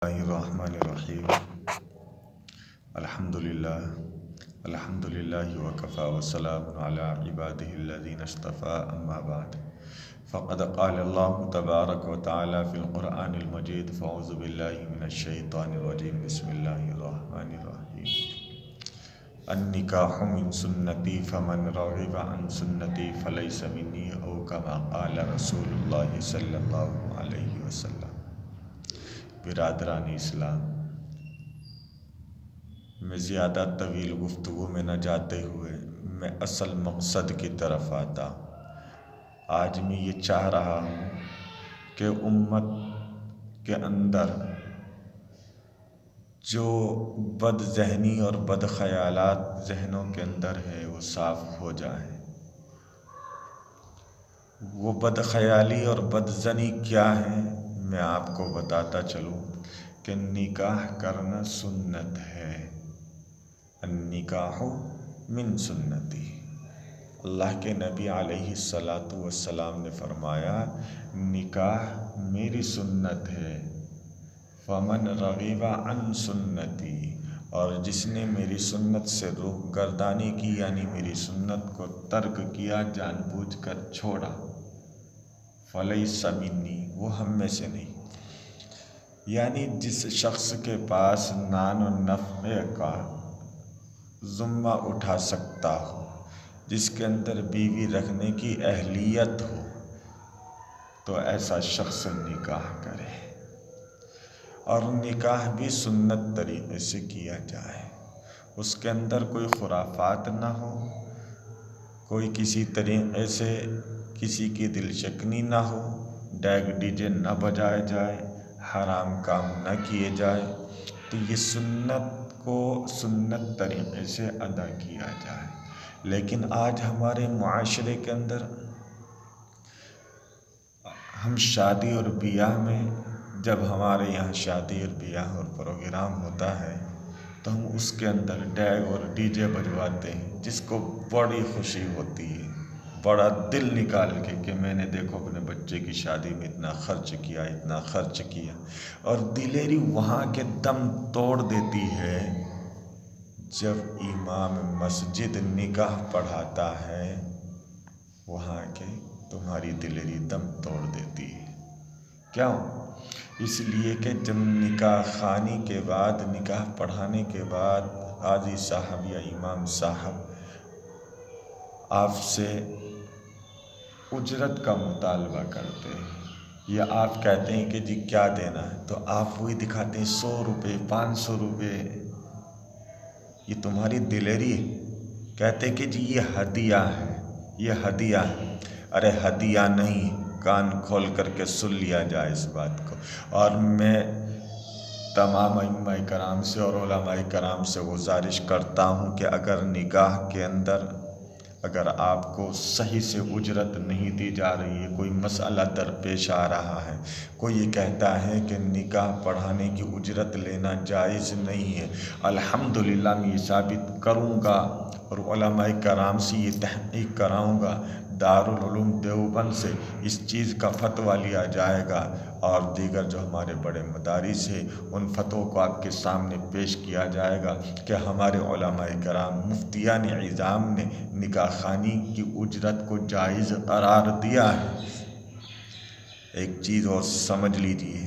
اللہ الرحمن الرحیم الحمد للہ وکفی وسلام علی عبادہ الذین اصطفی اما بعد فقد قال اللہ تبارک وتعالی فی القرآن المجید فاعوذ باللہ من الشیطان الرجیم بسم اللہ الرحمن الرحیم النکاح من سنتی فمن رغب عن سنتی فلیس منی او کما قال رسول اللہ صلی اللہ علیہ وسلم۔ برادران اسلام، میں زیادہ طویل گفتگو میں نہ جاتے ہوئے میں اصل مقصد کی طرف آتا ہوں۔ آج میں یہ چاہ رہا ہوں کہ امت کے اندر جو بد ذہنی اور بد خیالات ذہنوں کے اندر ہے وہ صاف ہو جائیں۔ وہ بد خیالی اور بد ظنی کیا ہے میں آپ کو بتاتا چلوں کہ نکاح کرنا سنت ہے۔ النکاح من سنتی، اللہ کے نبی علیہ الصلاۃ والسلام نے فرمایا نکاح میری سنت ہے۔ فمن رغب عن سنتی، اور جس نے میری سنت سے رخ گردانی کی یعنی میری سنت کو ترک کیا، جان بوجھ کر چھوڑا، فلیس منی، وہ ہم میں سے نہیں۔ یعنی جس شخص کے پاس نان و نفع کا ذمہ اٹھا سکتا ہو، جس کے اندر بیوی رکھنے کی اہلیت ہو، تو ایسا شخص نکاح کرے، اور نکاح بھی سنت طریقے سے کیا جائے۔ اس کے اندر کوئی خرافات نہ ہو، کوئی کسی طریقے سے کسی کی دل شکنی نہ ہو، ڈیگ ڈی جے نہ بجائے جائے، حرام کام نہ کیے جائے، تو یہ سنت کو سنت طریقے سے ادا کیا جائے۔ لیکن آج ہمارے معاشرے کے اندر ہم شادی اور بیاہ میں، جب ہمارے یہاں شادی اور بیاہ اور پروگرام ہوتا ہے تو ہم اس کے اندر ڈیگ اور ڈی جے بجواتے ہیں، جس کو بڑی خوشی ہوتی ہے، بڑا دل نکال کے کہ میں نے دیکھو اپنے بچے کی شادی میں اتنا خرچ کیا، اور دلیری وہاں کے دم توڑ دیتی ہے جب امام مسجد نکاح پڑھاتا ہے، وہاں کے تمہاری دلیری دم توڑ دیتی ہے۔ کیوں؟ اس لیے کہ جب نکاح خوانی کے بعد، نکاح پڑھانے کے بعد قاضی صاحب یا امام صاحب آپ سے اجرت کا مطالبہ کرتے ہیں، یا آپ کہتے ہیں کہ جی کیا دینا ہے، تو آپ وہی دکھاتے ہیں 100 روپے 500 روپے، یہ تمہاری دلیری ہے۔ کہتے کہ جی یہ ہدیہ ہے، یہ ہدیہ ہے۔ ارے ہدیہ نہیں، کان کھول کر کے سن لیا جائے اس بات کو۔ اور میں تمام ائمہ کرام سے اور علماء کرام سے گزارش کرتا ہوں کہ اگر نکاح کے اندر اگر آپ کو صحیح سے اجرت نہیں دی جا رہی ہے، کوئی مسئلہ درپیش آ رہا ہے، کوئی یہ کہتا ہے کہ نکاح پڑھانے کی اجرت لینا جائز نہیں ہے، الحمدللہ میں یہ ثابت کروں گا اور علماء کرام سے یہ تحقیق کراؤں گا، دارالعلوم دیوبند سے اس چیز کا فتویٰ لیا جائے گا، اور دیگر جو ہمارے بڑے مدارس ہیں ان فتووں کو آپ کے سامنے پیش کیا جائے گا کہ ہمارے علماء کرام مفتیان عظام نے نکاح خوانی کی اجرت کو جائز قرار دیا ہے۔ ایک چیز اور سمجھ لیجئے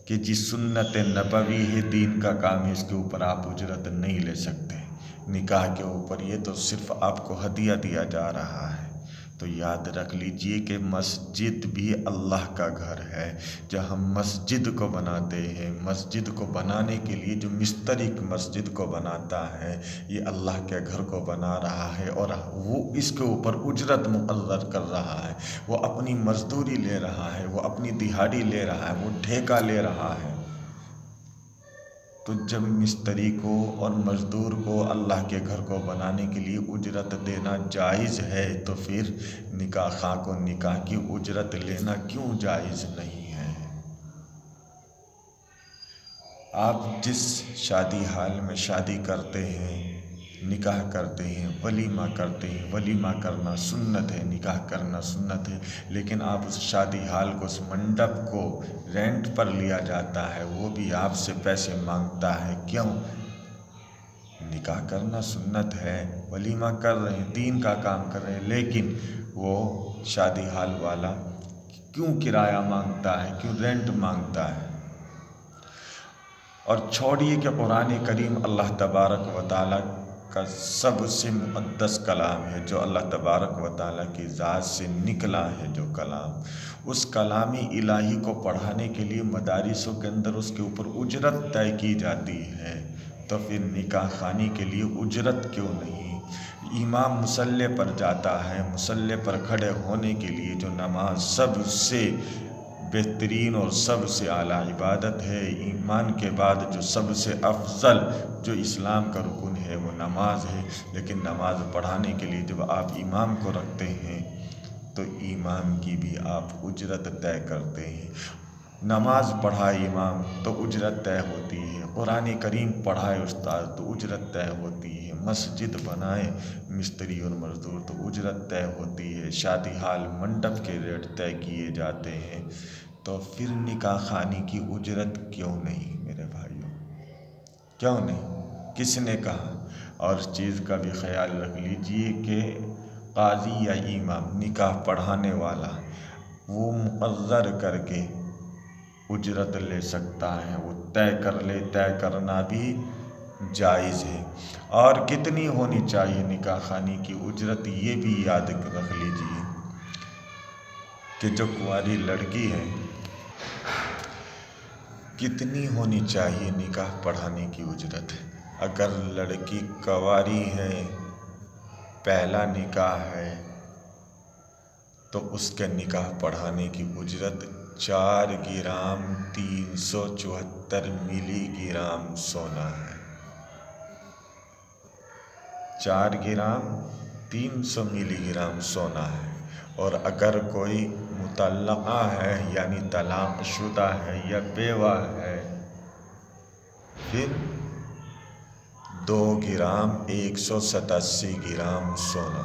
کہ جی سنت نبوی ہے، دین کا کام ہے، اس کے اوپر آپ اجرت نہیں لے سکتے۔ نکاح کے اوپر یہ تو صرف آپ کو ہدیہ دیا جا رہا ہے۔ تو یاد رکھ لیجئے کہ مسجد بھی اللہ کا گھر ہے۔ جب ہم مسجد کو بناتے ہیں، مسجد کو بنانے کے لیے جو مستری مسجد کو بناتا ہے، یہ اللہ کے گھر کو بنا رہا ہے، اور وہ اس کے اوپر اجرت مقرر کر رہا ہے، وہ اپنی مزدوری لے رہا ہے، وہ اپنی دہاڑی لے رہا ہے، وہ ٹھیکہ لے رہا ہے۔ تو جب مستری کو اور مزدور کو اللہ کے گھر کو بنانے کے لیے اجرت دینا جائز ہے، تو پھر نکاح خواہ کو نکاح کی اجرت لینا کیوں جائز نہیں ہے؟ آپ جس شادی حال میں شادی کرتے ہیں، نکاح کرتے ہیں، ولیمہ کرتے ہیں۔ ولیمہ کرنا سنت ہے، نکاح کرنا سنت ہے، لیکن آپ اس شادی ہال کو، اس منڈپ کو رینٹ پر لیا جاتا ہے، وہ بھی آپ سے پیسے مانگتا ہے۔ کیوں؟ نکاح کرنا سنت ہے، ولیمہ کر رہے ہیں، دین کا کام کر رہے ہیں، لیکن وہ شادی ہال والا کیوں کرایہ مانگتا ہے، کیوں رینٹ مانگتا ہے؟ اور چھوڑیے کہ قرآن کریم اللہ تبارک و تعالیٰ کا سب سے مقدس کلام ہے، جو اللہ تبارک و تعالیٰ کی ذات سے نکلا ہے، جو کلام، اس کلام الہی کو پڑھانے کے لیے مدارسوں کے اندر اس کے اوپر اجرت طے کی جاتی ہے، تو پھر نکاح خوانی کے لیے اجرت کیوں نہیں؟ امام مصلی پر جاتا ہے، مصلی پر کھڑے ہونے کے لیے، جو نماز سب سے بہترین اور سب سے اعلیٰ عبادت ہے، ایمان کے بعد جو سب سے افضل، جو اسلام کا رکن ہے، وہ نماز ہے، لیکن نماز پڑھانے کے لیے جب آپ امام کو رکھتے ہیں تو امام کی بھی آپ اجرت طے کرتے ہیں۔ نماز پڑھائے امام تو اجرت طے ہوتی ہے، قرآن کریم پڑھائے استاد تو اجرت طے ہوتی ہے، مسجد بنائے مستری اور مزدور تو اجرت طے ہوتی ہے، شادی ہال منڈپ کے ریٹ طے کیے جاتے ہیں، تو پھر نکاح خوانی کی اجرت کیوں نہیں میرے بھائیوں؟ کیوں نہیں؟ کس نے کہا؟ اور اس چیز کا بھی خیال رکھ لیجئے کہ قاضی یا امام، نکاح پڑھانے والا، وہ مقرر کر کے اجرت لے سکتا ہے، وہ طے کر لے، طے کرنا بھی جائز ہے۔ اور کتنی ہونی چاہیے نکاح خوانی کی اجرت، یہ بھی یاد رکھ لیجئے کہ جو کنواری لڑکی ہے، کتنی ہونی چاہیے نکاح پڑھانے کی اجرت؟ اگر لڑکی کنواری ہے، پہلا نکاح ہے، تو اس کے نکاح پڑھانے کی اجرت 4 گرام 374 ملی گرام سونا ہے۔ 4 گرام 300 ملی گرام سونا ہے۔ اور اگر کوئی مطلقہ ہے، یعنی طلاق شدہ ہے یا بیوہ ہے، پھر 2 گرام 187 گرام سونا،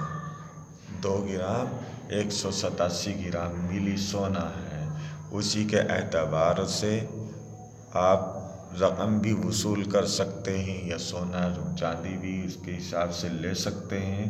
2 گرام 187 گرام ملی سونا ہے۔ اسی کے اعتبار سے آپ رقم بھی وصول کر سکتے ہیں، یا سونا چاندی بھی اس کے حساب سے لے سکتے ہیں،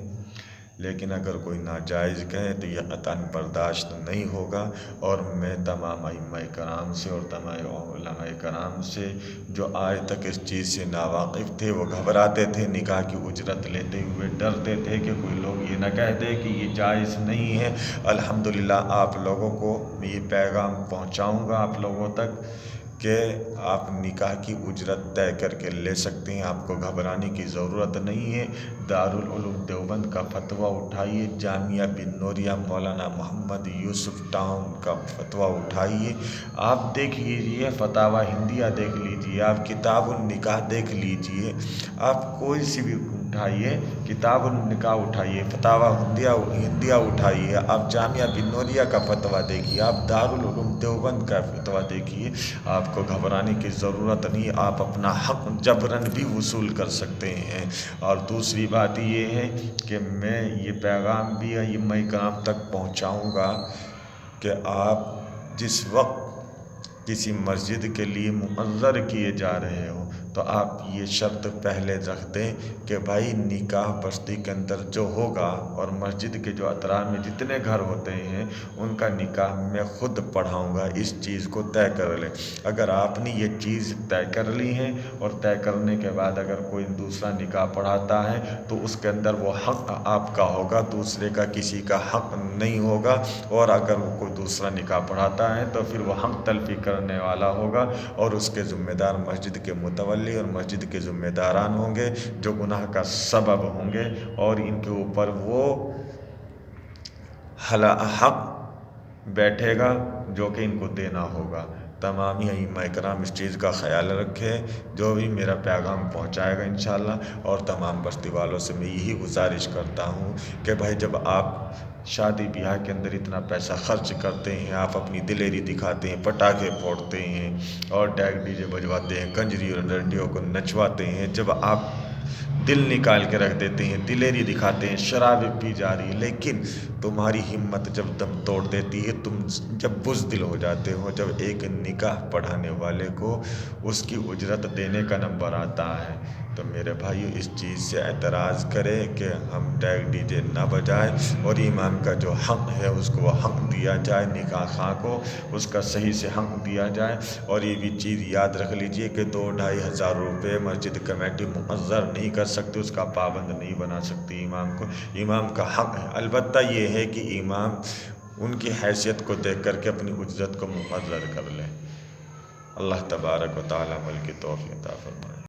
لیکن اگر کوئی ناجائز کہے تو یہ قطعاً برداشت نہیں ہوگا۔ اور میں تمام ائمہ کرام سے اور تمام علماء کرام سے جو آج تک اس چیز سے ناواقف تھے، وہ گھبراتے تھے نکاح کی اجرت لیتے ہوئے، ڈرتے تھے کہ کوئی لوگ یہ نہ کہہ دے کہ یہ جائز نہیں ہے۔ الحمدللہ آپ لوگوں کو میں یہ پیغام پہنچاؤں گا آپ لوگوں تک کہ آپ نکاح کی اجرت طے کر کے لے سکتے ہیں، آپ کو گھبرانے کی ضرورت نہیں ہے۔ دارالعلوم دیوبند کا فتویٰ اٹھائیے، جامعہ بن نوریہ مولانا محمد یوسف ٹاؤن کا فتویٰ اٹھائیے، آپ دیکھ لیجئے، فتاویٰ ہندیہ دیکھ لیجئے، آپ کتاب النکاح دیکھ لیجئے، آپ کوئی سی بھی اٹھائیے، کتاب النکاح اٹھائیے، فتاویٰ ہندیہ اٹھائیے، آپ جامعہ بن نوریہ کا فتویٰ دیکھیے، آپ دارالعلوم دیوبند کا فتویٰ دیکھیے، آپ کو گھبرانے کی ضرورت نہیں، آپ اپنا حق جبراً بھی وصول کر سکتے ہیں۔ اور دوسری بات یہ ہے کہ میں یہ پیغام بھی ائمہ کرام تک پہنچاؤں گا کہ آپ جس وقت کسی مسجد کے لیے مقرر کیے جا رہے ہو تو آپ یہ شرط پہلے رکھ دیں کہ بھائی نکاح بستی کے اندر جو ہوگا، اور مسجد کے جو اطراف میں جتنے گھر ہوتے ہیں ان کا نکاح میں خود پڑھاؤں گا، اس چیز کو طے کر لیں۔ اگر آپ نے یہ چیز طے کر لی ہے، اور طے کرنے کے بعد اگر کوئی دوسرا نکاح پڑھاتا ہے تو اس کے اندر وہ حق آپ کا ہوگا، دوسرے کا کسی کا حق نہیں ہوگا۔ اور اگر وہ کوئی دوسرا نکاح پڑھاتا ہے تو پھر وہ حق تلفی کرنے والا ہوگا، اور اس کے ذمہ دار مسجد کے متولی اور مسجد کے ذمہ داران ہوں گے، جو گناہ کا سبب ہوں گے، اور ان کے اوپر وہ حق بیٹھے گا جو کہ ان کو دینا ہوگا۔ تمام ائمہ کرام اس چیز کا خیال رکھیں، جو بھی میرا پیغام پہنچائے گا انشاءاللہ۔ اور تمام بستی والوں سے میں یہی گزارش کرتا ہوں کہ بھائی جب آپ شادی بیاہ کے اندر اتنا پیسہ خرچ کرتے ہیں، آپ اپنی دلیری دکھاتے ہیں، پٹاخے پھوڑتے ہیں اور ڈیک ڈی جے بجواتے ہیں، کنجری اور ڈنڈیوں کو نچواتے ہیں، جب آپ دل نکال کے رکھ دیتے ہیں، دلیری دکھاتے ہیں، شرابیں پی جا رہی، لیکن تمہاری ہمت جب دم توڑ دیتی ہے، تم جب بزدل ہو جاتے ہو، جب ایک نکاح پڑھانے والے کو اس کی اجرت دینے کا نمبر آتا ہے، تو میرے بھائیو اس چیز سے اعتراض کرے کہ ہم ڈیک ڈی جے نہ بجائیں، اور امام کا جو حق ہے اس کو وہ حق دیا جائے، نکاح خواہ کو اس کا صحیح سے حق دیا جائے۔ اور یہ بھی چیز یاد رکھ لیجئے کہ 2-2.5 ہزار روپے مسجد کمیٹی مقرر نہیں کر سکتی، اس کا پابند نہیں بنا سکتی امام کو، امام کا حق ہے۔ البتہ یہ ہے کہ امام ان کی حیثیت کو دیکھ کر کے اپنی اجرت کو مقرر کر لے۔ اللہ تبارک و تعالی عمل کی توفیق عطا فرمائے۔